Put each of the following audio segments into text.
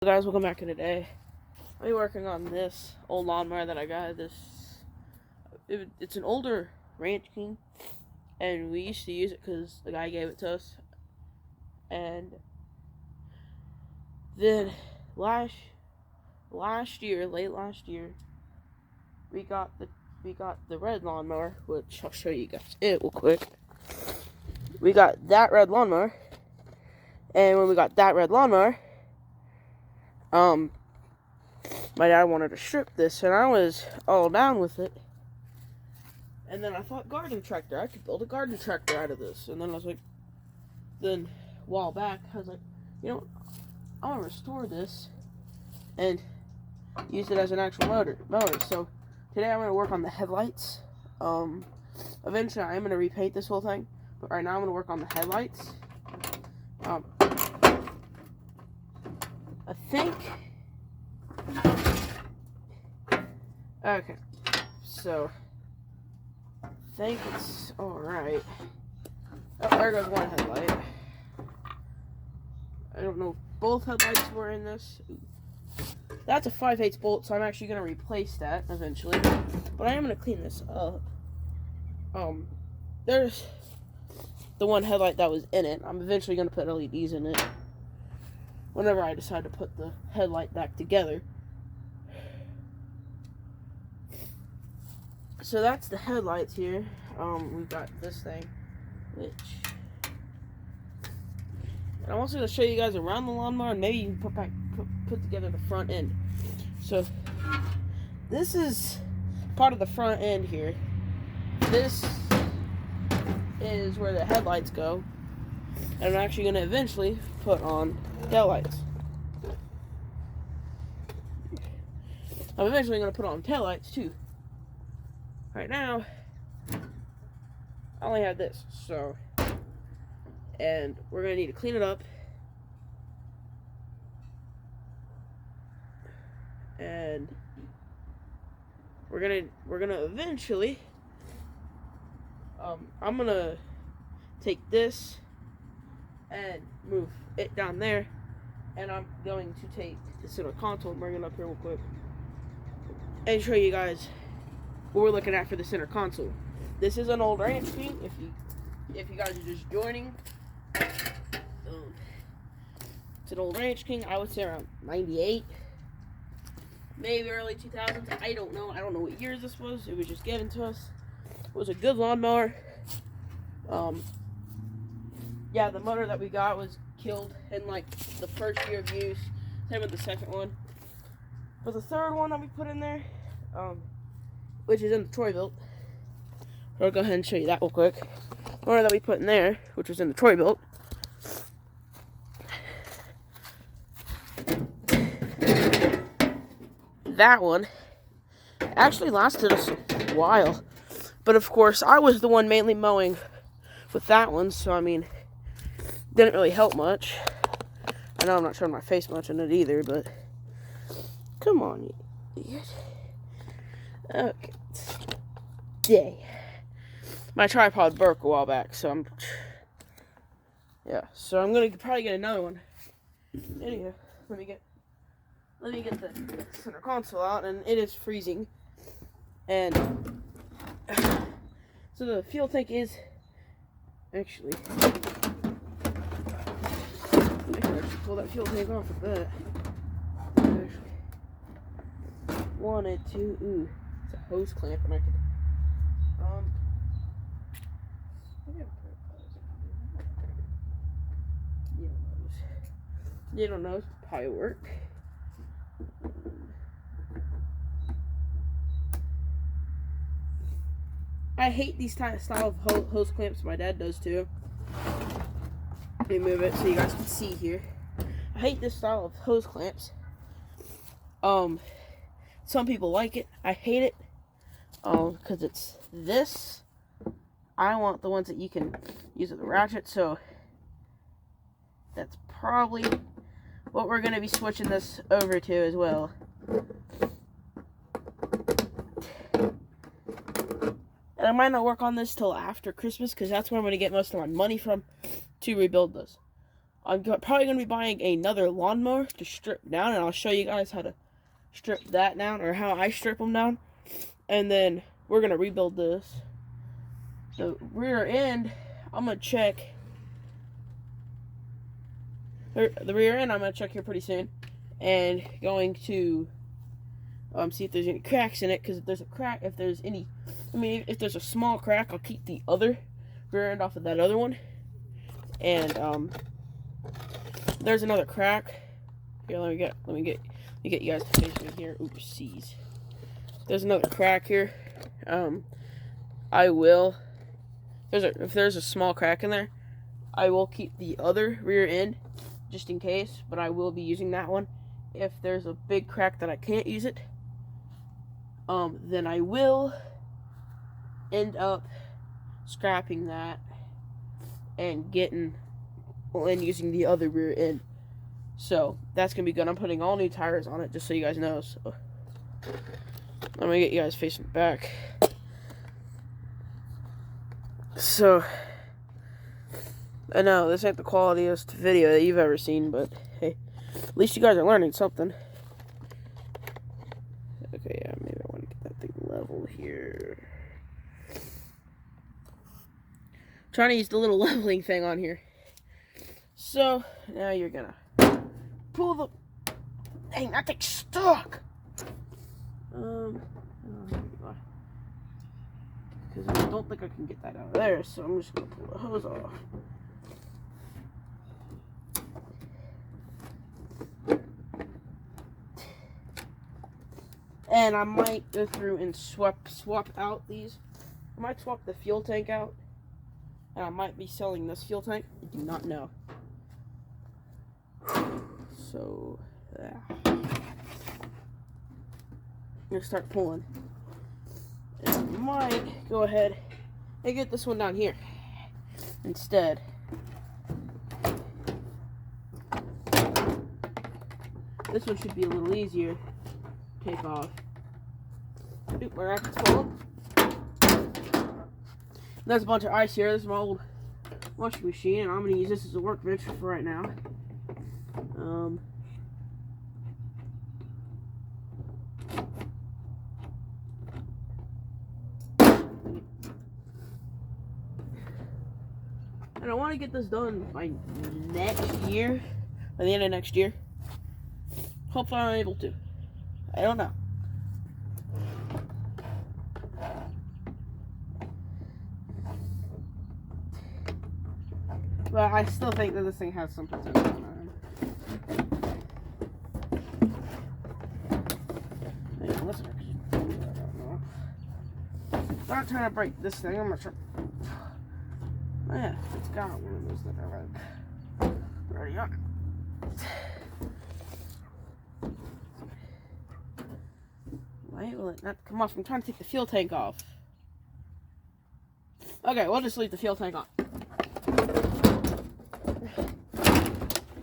Hey guys, welcome back to today. I'll be working on this old lawnmower that I got. It's an older Ranch King, and we used to use it because the guy gave it to us. And then last year, late last year, we got the red lawnmower, which I'll show you guys it real quick. We got that red lawnmower, and when we got that red lawnmower, my dad wanted to strip this, and I was all down with it. And then I thought garden tractor. I could build a garden tractor out of this. And then I was like, then a while back, I was like, I want to restore this and use it as an actual mower. So today I'm going to work on the headlights. Eventually I am going to repaint this whole thing, but right now I'm going to work on the headlights. I think. Okay, so I think it's alright. Oh, there goes one headlight. I don't know if both headlights were in this. That's a 5/8 bolt, so I'm actually going to replace that eventually. But I am going to clean this up. There's the one headlight that was in it. I'm eventually going to put LEDs in it whenever I decide to put the headlight back together. So that's the headlights here. We've got this thing, and I'm also going to show you guys around the lawnmower, and maybe you can put together the front end. So this is part of the front end here. This is where the headlights go, and I'm actually going to eventually put on taillights. I'm eventually going to put on taillights too. Right now, I only have this, and we're gonna need to clean it up, and we're gonna eventually, I'm gonna take this and move it down there, and I'm going to take the center console and bring it up here real quick, and show you guys what we're looking at for the center console. This is an old Ranch King. If you guys are just joining, it's an old Ranch King. I would say around 98, maybe early 2000s. I don't know. I don't know what years this was. It was just given to us. It was a good lawnmower. Yeah, the motor that we got was killed in like the first year of use. Same with the second one. But the third one that we put in there, which is in the Troy built. I'll go ahead and show you that real quick. The motor that we put in there, which was in the Troy built. That one actually lasted us a while. But of course, I was the one mainly mowing with that one, so I mean, didn't really help much. I know I'm not showing my face much in it either, but come on, you idiot. Okay. Day. My tripod broke a while back, so I'm gonna probably get another one. Anyway, let me get the center console out, and it is freezing. And so the fuel tank is actually, I can actually pull that fuel tank off with that. Wanted to. Ooh, it's a hose clamp, and I could. Needle nose probably work. I hate these style of hose clamps. My dad does too. Let me move it so you guys can see here. I hate this style of hose clamps. Some people like it. I hate it. Because it's this. I want the ones that you can use with the ratchet, so that's probably what we're going to be switching this over to as well. And I might not work on this till after Christmas, because that's where I'm going to get most of my money from to rebuild this. I'm probably going to be buying another lawnmower to strip down, and I'll show you guys how to strip that down, or how I strip them down. And then we're going to rebuild this. The rear end, I'm going to check. The rear end, I'm going to check here pretty soon. And going to see if there's any cracks in it, because if there's a crack, if there's a small crack, I'll keep the other rear end off of that other one. And there's another crack. Here, let me get you guys to face me here. Oopsies. There's another crack here. If there's a small crack in there, I will keep the other rear end just in case, but I will be using that one. If there's a big crack that I can't use it, then I will end up scrapping that and using the other rear end. So that's gonna be good. I'm putting all new tires on it, just so you guys know. So I'm gonna get you guys facing back. So I know this ain't the qualitiest video that you've ever seen, but hey, at least you guys are learning something. Okay, yeah, maybe I want to get that thing level here. Trying to use the little leveling thing on here. So now you're gonna pull the. Dang, that thing's stuck. Because I don't think I can get that out of there, so I'm just gonna pull the hose off. And I might go through and swap out these. I might swap the fuel tank out. And I might be selling this fuel tank. I do not know. So, yeah. I'm going to start pulling. And I might go ahead and get this one down here instead. This one should be a little easier to take off. Oop, my racket's full. There's a bunch of ice here. This is my old washing machine, and I'm going to use this as a workbench for right now. And I want to get this done by next year, by the end of next year. Hopefully I'm able to. I don't know. But I still think that this thing has some potential. Yeah, let's actually do that. I don't know. I'm not trying to break this thing. I'm gonna try. Oh yeah, it's got one of those that are already on. Why will it not come off? I'm trying to take the fuel tank off. Okay, we'll just leave the fuel tank on.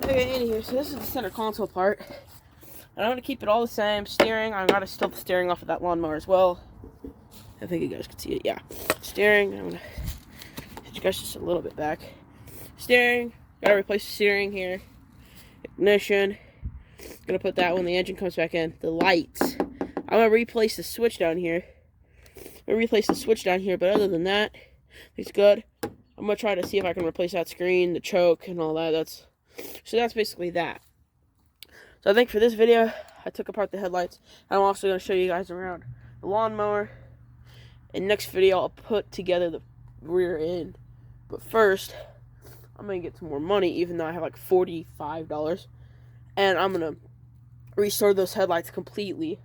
Okay, anywho, so this is the center console part. And I'm going to keep it all the same. Steering, I got to steal the steering off of that lawnmower as well. I think you guys can see it, yeah. Steering, I'm going to hit you guys just a little bit back. Steering, got to replace the steering here. Ignition, going to put that when the engine comes back in. The lights, I'm going to replace the switch down here. But other than that, it's good. I'm going to try to see if I can replace that screen, the choke, and all that. So that's basically that. So I think for this video, I took apart the headlights. I'm also going to show you guys around the lawnmower. In next video, I'll put together the rear end. But first, I'm going to get some more money, even though I have like $45. And I'm going to restore those headlights completely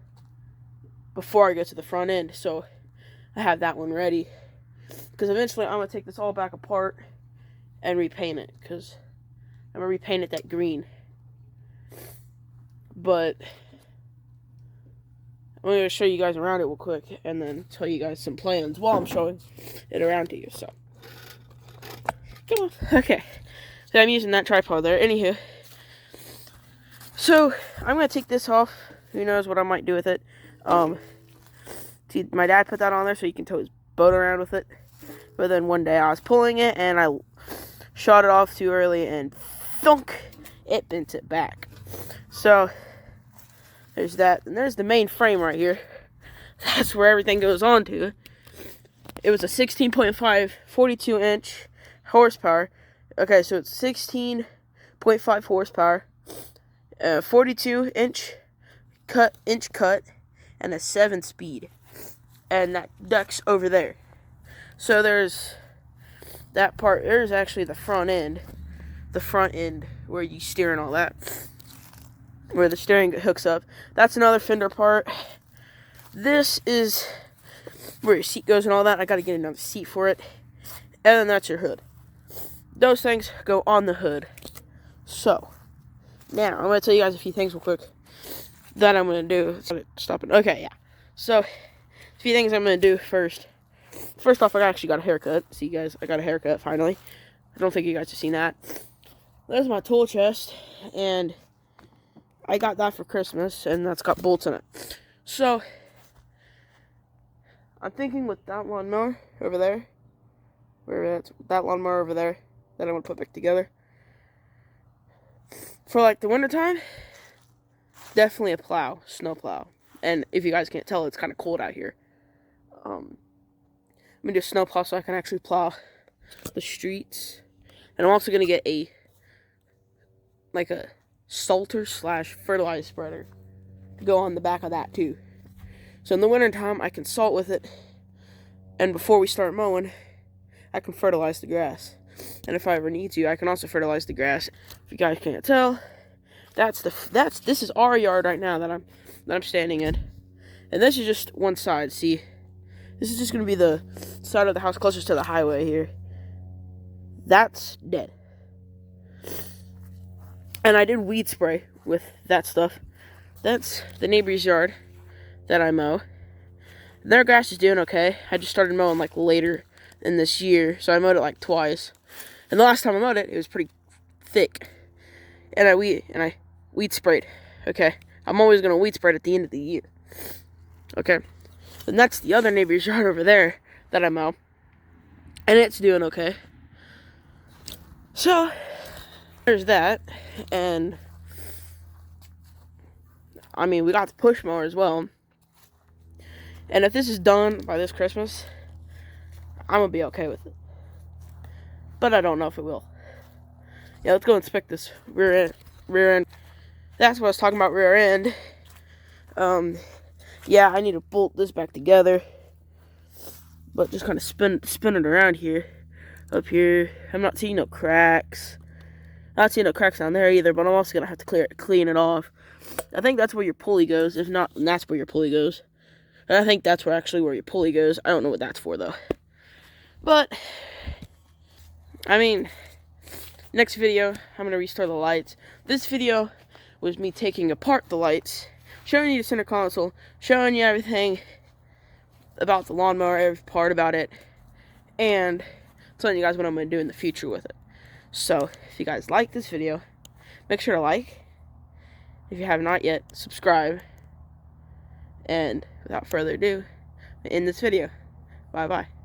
before I get to the front end. So I have that one ready. Because eventually, I'm going to take this all back apart and repaint it. Because I'm going to repaint it that green. But I'm going to show you guys around it real quick. And then tell you guys some plans while I'm showing it around to you. So, come on. Okay. So I'm using that tripod there. Anywho. So, I'm going to take this off. Who knows what I might do with it. See, my dad put that on there so he can tow his boat around with it. But then one day I was pulling it and I shot it off too early and thunk, it bent it back. So there's that, and there's the main frame right here. That's where everything goes on to. It was a 16.5 42-inch horsepower. Okay, so it's 16.5 horsepower, 42-inch cut, and a 7-speed. And that ducks over there. So there's that part. There's actually the front end where you steer and all that, where the steering hooks up. That's another fender part. This is where your seat goes and all that. I gotta get another seat for it. And then that's your hood. Those things go on the hood. So, now, I'm gonna tell you guys a few things real quick that I'm gonna do. Stop it. Okay, yeah. So, a few things I'm gonna do first. First off, I actually got a haircut. See, guys, I got a haircut finally. I don't think you guys have seen that. There's my tool chest, and I got that for Christmas, and that's got bolts in it. So, I'm thinking with that lawnmower over there, that lawnmower over there, that I'm going to put back together. For like the wintertime, definitely a plow, snow plow. And if you guys can't tell, it's kind of cold out here. I'm going to do a snow plow so I can actually plow the streets. And I'm also going to get a salter / fertilizer spreader to go on the back of that too. So in the wintertime, I can salt with it, and before we start mowing, I can fertilize the grass. And if I ever need to, I can also fertilize the grass. If you guys can't tell, this is our yard right now that I'm standing in, and this is just one side. See, this is just gonna be the side of the house closest to the highway here. That's dead. And I did weed spray with that stuff. That's the neighbor's yard that I mow. Their grass is doing okay. I just started mowing like later in this year, so I mowed it like twice. And the last time I mowed it, it was pretty thick. And I weed sprayed. Okay, I'm always gonna weed spray at the end of the year. Okay, and that's the other neighbor's yard over there that I mow, and it's doing okay. So there's that, and I mean, we got the push mower as well. And if this is done by this Christmas, I'm going to be okay with it. But I don't know if it will. Yeah, let's go inspect this rear end. That's what I was talking about, rear end. Yeah, I need to bolt this back together. But just kind of spin it around here. Up here. I'm not seeing no cracks. Not seeing no cracks on there either, but I'm also going to have to clean it off. I think that's where your pulley goes. If not, then that's where your pulley goes. And I think that's where your pulley goes. I don't know what that's for, though. But, I mean, next video, I'm going to restore the lights. This video was me taking apart the lights, showing you the center console, showing you everything about the lawnmower, every part about it, and telling you guys what I'm going to do in the future with it. So, if you guys like this video, make sure to like. If you have not yet, subscribe. And without further ado, I end this video. Bye-bye.